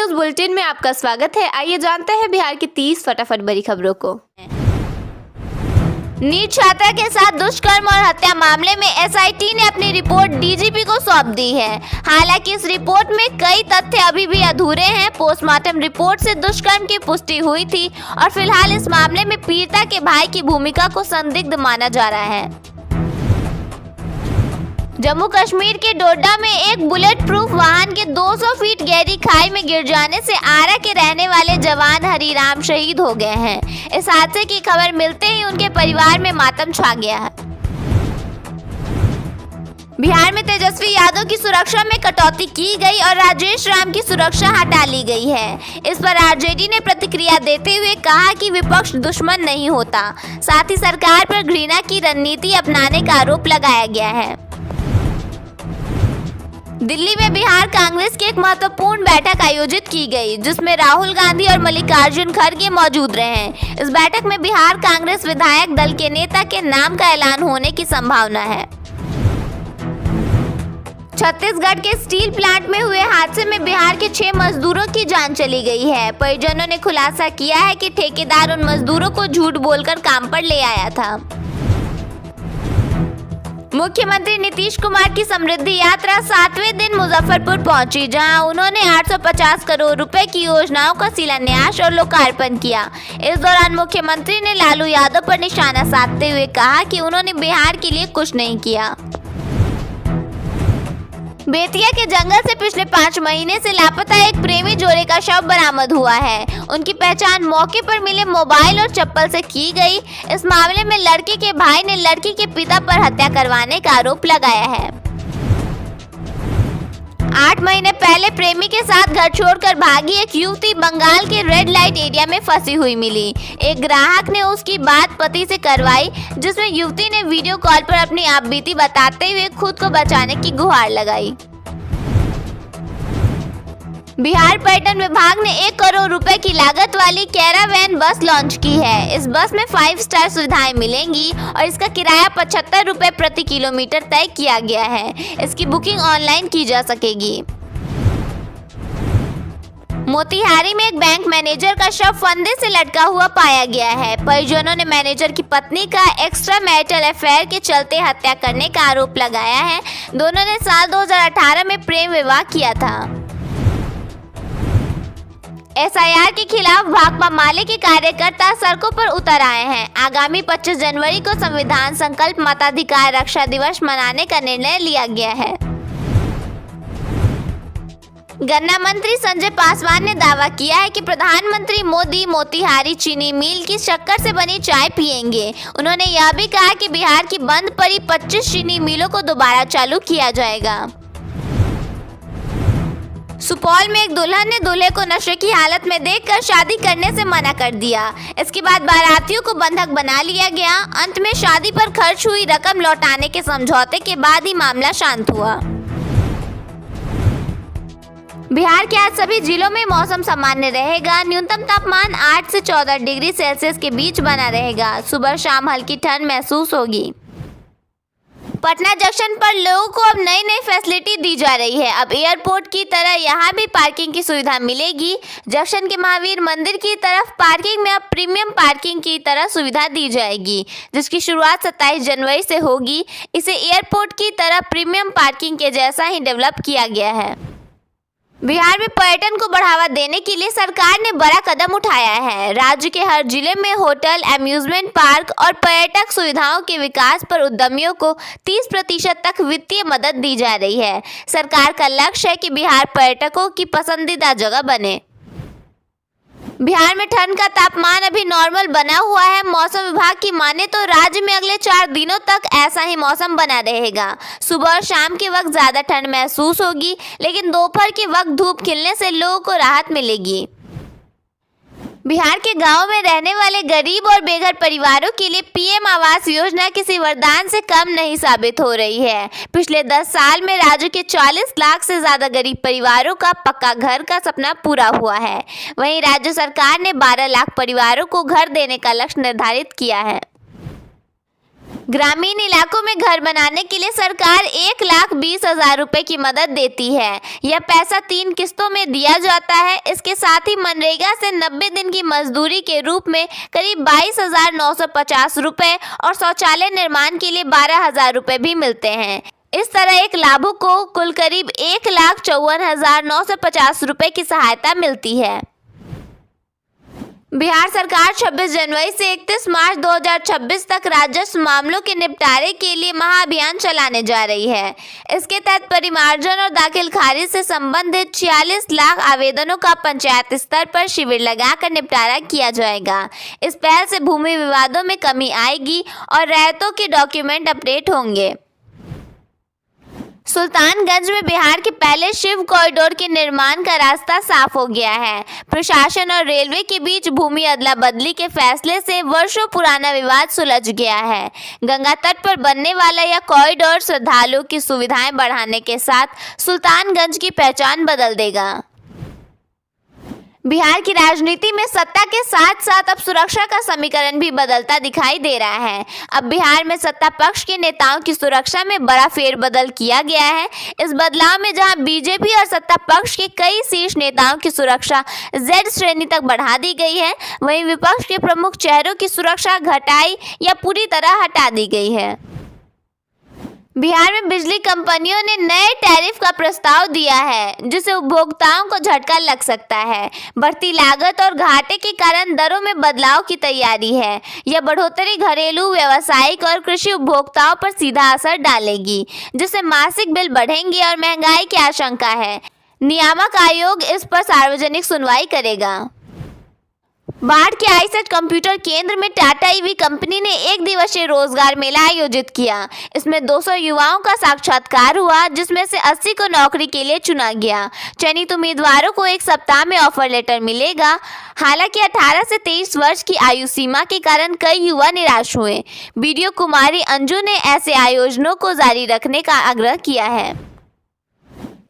News bulletin में आपका स्वागत है। आइए जानते हैं बिहार की 30 फटाफट बड़ी खबरों को। नीट छात्रा के साथ दुष्कर्म और हत्या मामले में एसआईटी ने अपनी रिपोर्ट डीजीपी को सौंप दी है। हालांकि इस रिपोर्ट में कई तथ्य अभी भी अधूरे हैं। पोस्टमार्टम रिपोर्ट से दुष्कर्म की पुष्टि हुई थी और फिलहाल इस मामले में पीड़िता के भाई की भूमिका को संदिग्ध माना जा रहा है। जम्मू कश्मीर के डोडा में एक बुलेट प्रूफ वाहन के 200 फीट गहरी खाई में गिर जाने से आरा के रहने वाले जवान हरिराम शहीद हो गए हैं। इस हादसे की खबर मिलते ही उनके परिवार में मातम छा गया है। बिहार में तेजस्वी यादव की सुरक्षा में कटौती की गई और राजेश राम की सुरक्षा हटा ली गई है। इस पर आरजेडी ने प्रतिक्रिया देते हुए कहा कि विपक्ष दुश्मन नहीं होता। साथ ही सरकार पर घृणा की रणनीति अपनाने का आरोप लगाया गया है। दिल्ली में बिहार कांग्रेस की एक महत्वपूर्ण बैठक आयोजित की गई, जिसमें राहुल गांधी और मल्लिकार्जुन खड़गे मौजूद रहे। इस बैठक में बिहार कांग्रेस विधायक दल के नेता के नाम का ऐलान होने की संभावना है। छत्तीसगढ़ के स्टील प्लांट में हुए हादसे में बिहार के 6 मजदूरों की जान चली गई है। परिजनों ने खुलासा किया है कि ठेकेदार उन मजदूरों को झूठ बोलकर काम पर ले आया था। मुख्यमंत्री नीतीश कुमार की समृद्धि यात्रा 7वें दिन मुजफ्फरपुर पहुंची, जहां उन्होंने 850 करोड़ रुपए की योजनाओं का शिलान्यास और लोकार्पण किया। इस दौरान मुख्यमंत्री ने लालू यादव पर निशाना साधते हुए कहा कि उन्होंने बिहार के लिए कुछ नहीं किया। बेतिया के जंगल से पिछले 5 महीने से लापता एक प्रेमी जोड़े का शव बरामद हुआ है। उनकी पहचान मौके पर मिले मोबाइल और चप्पल से की गई। इस मामले में लड़के के भाई ने लड़की के पिता पर हत्या करवाने का आरोप लगाया है। 8 महीने पहले प्रेमी के साथ घर छोड़कर भागी एक युवती बंगाल के रेड लाइट एरिया में फंसी हुई मिली। एक ग्राहक ने उसकी बात पति से करवाई, जिसमें युवती ने वीडियो कॉल पर अपनी आपबीती बताते हुए खुद को बचाने की गुहार लगाई। बिहार पर्यटन विभाग ने 1 करोड़ रुपए की लागत वाली कैरावैन बस लॉन्च की है। इस बस में 5 स्टार सुविधाएं मिलेंगी और इसका किराया 75 रुपए प्रति किलोमीटर तय किया गया है। इसकी बुकिंग ऑनलाइन की जा सकेगी। मोतिहारी में एक बैंक मैनेजर का शव फंदे से लटका हुआ पाया गया है। परिजनों ने मैनेजर की पत्नी का एक्स्ट्रा मैरिटल अफेयर के चलते हत्या करने का आरोप लगाया है। दोनों ने साल 2018 में प्रेम विवाह किया था। एसआईआर के खिलाफ भाकपा माले के कार्यकर्ता सड़कों पर उतर आए हैं। आगामी 25 जनवरी को संविधान संकल्प मताधिकार रक्षा दिवस मनाने का निर्णय लिया गया है। गन्ना मंत्री संजय पासवान ने दावा किया है कि प्रधानमंत्री मोदी मोतिहारी चीनी मिल की शक्कर से बनी चाय पिएंगे। उन्होंने यह भी कहा कि बिहार की बंद पड़ी 25 चीनी मिलों को दोबारा चालू किया जाएगा। सुपौल में एक दुल्हन ने दूल्हे को नशे की हालत में देखकर शादी करने से मना कर दिया। इसके बाद बारातियों को बंधक बना लिया गया। अंत में शादी पर खर्च हुई रकम लौटाने के समझौते के बाद ही मामला शांत हुआ। बिहार के आज सभी जिलों में मौसम सामान्य रहेगा। न्यूनतम तापमान 8 से 14 डिग्री सेल्सियस के बीच बना रहेगा। सुबह शाम हल्की ठंड महसूस होगी। पटना जंक्शन पर लोगों को अब नई नई फैसिलिटी दी जा रही है। अब एयरपोर्ट की तरह यहाँ भी पार्किंग की सुविधा मिलेगी। जंक्शन के महावीर मंदिर की तरफ पार्किंग में अब प्रीमियम पार्किंग की तरह सुविधा दी जाएगी, जिसकी शुरुआत 27 जनवरी से होगी। इसे एयरपोर्ट की तरह प्रीमियम पार्किंग के जैसा ही डेवलप किया गया है। बिहार में पर्यटन को बढ़ावा देने के लिए सरकार ने बड़ा कदम उठाया है। राज्य के हर जिले में होटल, अम्यूजमेंट पार्क और पर्यटक सुविधाओं के विकास पर उद्यमियों को 30% तक वित्तीय मदद दी जा रही है। सरकार का लक्ष्य है कि बिहार पर्यटकों की पसंदीदा जगह बने। बिहार में ठंड का तापमान अभी नॉर्मल बना हुआ है। मौसम विभाग की माने तो राज्य में अगले 4 दिनों तक ऐसा ही मौसम बना रहेगा। सुबह और शाम के वक्त ज्यादा ठंड महसूस होगी, लेकिन दोपहर के वक्त धूप खिलने से लोगों को राहत मिलेगी। बिहार के गांव में रहने वाले गरीब और बेघर परिवारों के लिए पीएम आवास योजना किसी वरदान से कम नहीं साबित हो रही है। पिछले 10 साल में राज्य के 40 लाख से ज्यादा गरीब परिवारों का पक्का घर का सपना पूरा हुआ है। वहीं राज्य सरकार ने 12 लाख परिवारों को घर देने का लक्ष्य निर्धारित किया है। ग्रामीण इलाकों में घर बनाने के लिए सरकार 1,20,000 रुपए की मदद देती है। यह पैसा 3 किस्तों में दिया जाता है। इसके साथ ही मनरेगा से 90 दिन की मजदूरी के रूप में करीब 22,950 रुपए और शौचालय निर्माण के लिए 12,000 रुपए भी मिलते हैं। इस तरह एक लाभुक को कुल करीब 1,54,950 रुपए की सहायता मिलती है। बिहार सरकार 26 जनवरी से 31 मार्च 2026 तक राजस्व मामलों के निपटारे के लिए महाअभियान चलाने जा रही है। इसके तहत परिमार्जन और दाखिल खारिज से संबंधित 46 लाख आवेदनों का पंचायत स्तर पर शिविर लगाकर निपटारा किया जाएगा। इस पहल से भूमि विवादों में कमी आएगी और रैयतों के डॉक्यूमेंट अपडेट होंगे। सुल्तानगंज में बिहार के पहले शिव कॉरिडोर के निर्माण का रास्ता साफ हो गया है। प्रशासन और रेलवे के बीच भूमि अदला बदली के फैसले से वर्षों पुराना विवाद सुलझ गया है। गंगा तट पर बनने वाला यह कॉरिडोर श्रद्धालुओं की सुविधाएं बढ़ाने के साथ सुल्तानगंज की पहचान बदल देगा। बिहार की राजनीति में सत्ता के साथ साथ अब सुरक्षा का समीकरण भी बदलता दिखाई दे रहा है। अब बिहार में सत्ता पक्ष के नेताओं की सुरक्षा में बड़ा फेरबदल किया गया है। इस बदलाव में जहां बीजेपी और सत्ता पक्ष के कई शीर्ष नेताओं की सुरक्षा Z श्रेणी तक बढ़ा दी गई है, वहीं विपक्ष के प्रमुख चेहरों की सुरक्षा घटाई या पूरी तरह हटा दी गई है। बिहार में बिजली कंपनियों ने नए टैरिफ का प्रस्ताव दिया है, जिससे उपभोक्ताओं को झटका लग सकता है। बढ़ती लागत और घाटे के कारण दरों में बदलाव की तैयारी है। यह बढ़ोतरी घरेलू, व्यावसायिक और कृषि उपभोक्ताओं पर सीधा असर डालेगी, जिससे मासिक बिल बढ़ेंगे और महंगाई की आशंका है। नियामक आयोग इस पर सार्वजनिक सुनवाई करेगा। बाढ़ के आईसेट कंप्यूटर केंद्र में टाटा ईवी कंपनी ने 1 दिवसीय रोजगार मेला आयोजित किया। इसमें 200 युवाओं का साक्षात्कार हुआ, जिसमें से 80 को नौकरी के लिए चुना गया। चयनित उम्मीदवारों को 1 सप्ताह में ऑफर लेटर मिलेगा। हालांकि 18 से 23 वर्ष की आयु सीमा के कारण कई युवा निराश हुए। बीडीओ कुमारी अंजू ने ऐसे आयोजनों को जारी रखने का आग्रह किया है।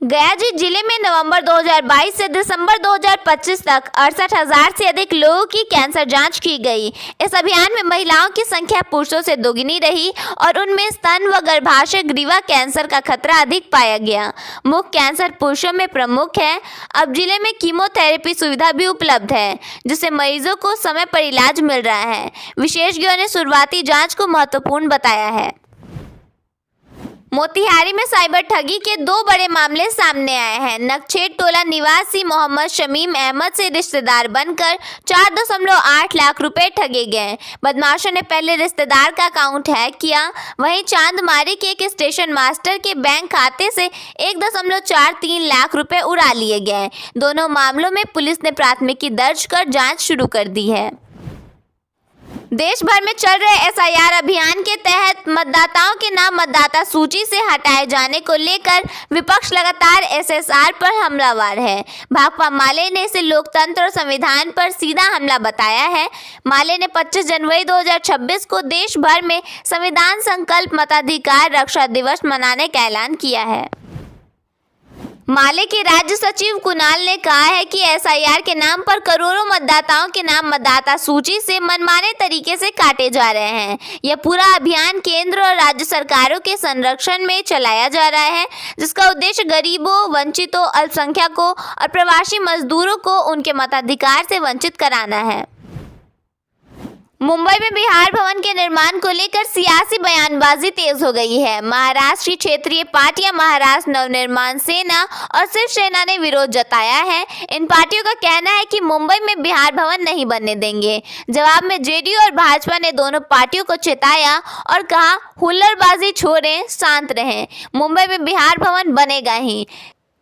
गया जिले में नवंबर 2022 से दिसंबर 2025 तक 68,000 से अधिक लोगों की कैंसर जांच की गई। इस अभियान में महिलाओं की संख्या पुरुषों से दोगुनी रही और उनमें स्तन व गर्भाशय ग्रीवा कैंसर का खतरा अधिक पाया गया। मुख्य कैंसर पुरुषों में प्रमुख है। अब जिले में कीमोथेरेपी सुविधा भी उपलब्ध है, जिससे मरीजों को समय पर इलाज मिल रहा है। विशेषज्ञों ने शुरुआती जाँच को महत्वपूर्ण बताया है। मोतिहारी में साइबर ठगी के 2 बड़े मामले सामने आए हैं। नक्छेड़ टोला निवासी मोहम्मद शमीम अहमद से रिश्तेदार बनकर 4.8 लाख रुपए ठगे गए। बदमाशों ने पहले रिश्तेदार का अकाउंट हैक किया, वहीं चांदमारी के एक स्टेशन मास्टर के बैंक खाते से 1.43 लाख रुपए उड़ा लिए गए। दोनों मामलों में पुलिस ने प्राथमिकी दर्ज कर जाँच शुरू कर दी है। देश भर में चल रहे SIR अभियान के तहत मतदाताओं के नाम मतदाता सूची से हटाए जाने को लेकर विपक्ष लगातार SSR पर हमलावर है। भाकपा माले ने इसे लोकतंत्र और संविधान पर सीधा हमला बताया है। माले ने 25 जनवरी 2026 को देश भर में संविधान संकल्प मताधिकार रक्षा दिवस मनाने का ऐलान किया है। माले के राज्य सचिव कुणाल ने कहा है कि SIR के नाम पर करोड़ों मतदाताओं के नाम मतदाता सूची से मनमाने तरीके से काटे जा रहे हैं। यह पूरा अभियान केंद्र और राज्य सरकारों के संरक्षण में चलाया जा रहा है, जिसका उद्देश्य गरीबों, वंचितों, अल्पसंख्यकों और प्रवासी मजदूरों को उनके मताधिकार से वंचित कराना है। मुंबई में बिहार भवन के निर्माण को लेकर सियासी बयानबाजी तेज हो गई है। महाराष्ट्र की क्षेत्रीय पार्टियां महाराष्ट्र नवनिर्माण सेना और शिवसेना ने विरोध जताया है। इन पार्टियों का कहना है कि मुंबई में बिहार भवन नहीं बनने देंगे। जवाब में जेडीयू और भाजपा ने दोनों पार्टियों को चेताया और कहा, हुल्लड़बाजी छोड़ें, शांत रहें। मुंबई में बिहार भवन बनेगा ही।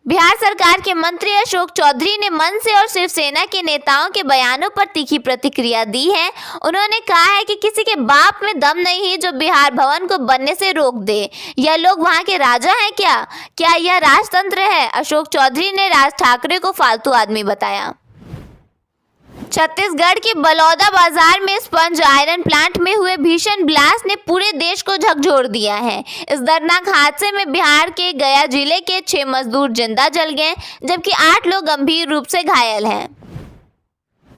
बिहार सरकार के मंत्री अशोक चौधरी ने मन से और शिवसेना के नेताओं के बयानों पर तीखी प्रतिक्रिया दी है। उन्होंने कहा है कि किसी के बाप में दम नहीं है जो बिहार भवन को बनने से रोक दे। यह लोग वहां के राजा हैं क्या यह राजतंत्र है? अशोक चौधरी ने राज ठाकरे को फालतू आदमी बताया। छत्तीसगढ़ के बलौदा बाजार में स्पंज आयरन प्लांट में हुए भीषण ब्लास्ट ने पूरे देश को झकझोर दिया है। इस दर्दनाक हादसे में बिहार के गया जिले के 6 मजदूर जिंदा जल गए, जबकि 8 लोग गंभीर रूप से घायल हैं।